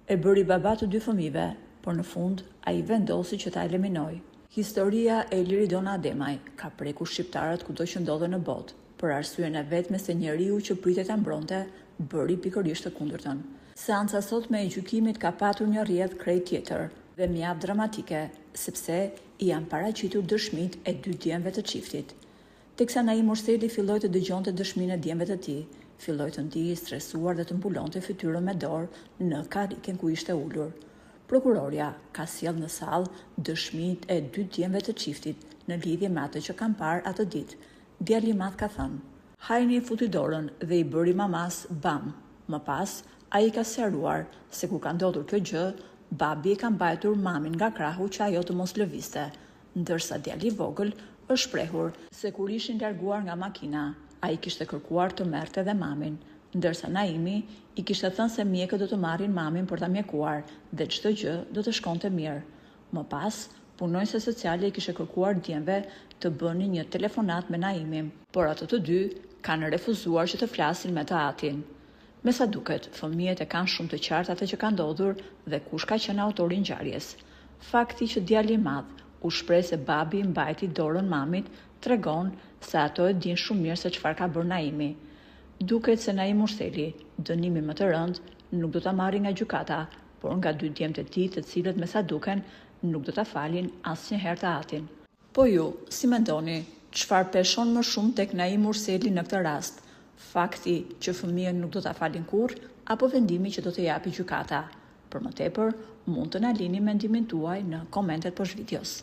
E bëri baba të 2 fëmijëve, por në fund ai vendosi që ta eliminoj. Historia e Liridona Ademaj ka prekur shqiptarët kudo që ndodhen në botë, për arsyeën e vetme se njeriu që pritet ta mbronte bëri pikërisht të kundërtën. Seanca sotme e gjykimit ka patur një rrjedhë krejt tjetër dhe mjaft dramatike, sepse i janë paraqitur dëshmitë e 2 djemve të çiftit. Teksa Naim Urseli filloi të dëgjonte dëshminë e djemve të tij, filloi të ndihej stresuar dhe të mbulonte fytyrën me dorë në karriken ku ishte ulur. Prokuroria ka sjellë në sallë dëshmitë e 2 djemve të çiftit në lidhje me atë që kanë parë atë ditë. Djali i madh ka thënë: "Hajni i futi dorën dhe i bëri mamas bam." Më pas, ai ka sqaruar se kur ka ndodhur kjo gjë, babi e ka mbajtur mamin nga krahu që ajo të mos lëvizte, ndërsa djali i vogël është shprehur se kur ishin larguar nga makina, ai kishte kërkuar të merrte edhe mamin, ndërsa Naimi i kishte thënë se mjekët do të marrin mamin për ta mjekuar dhe çdo gjë do të shkonte mirë. Më pas, punonjëse sociale i kishte kërkuar djemve të bënin një telefonat me Naimin, por ato të dy kanë refuzuar që të flasin me të atin. Me sa duket, fëmijët e kanë shumë të qartë atë që ka ndodhur dhe kush ka qenë autori i ngjarjes. Fakti që djali i madh u shpreh se babi mbajti dorën mamit tregon se ato e din shumë mirë se çfarë ka bërë Naimi. Duket se Naim Urseli, dënimin më të rënd, nuk do ta marrë nga gjykata, por nga 2 djemt e tij, të cilët me sa duken nuk do ta falin asnjëherë të atin. Po ju, si mendoni, çfarë peshon më shumë tek Naim Urseli në këtë rast? Fakti që fëmijët nuk do ta falin kurrë apo vendimi që do të japi gjykata? Për më tepër, mund të na lini mendimin tuaj në komentet poshtë videos.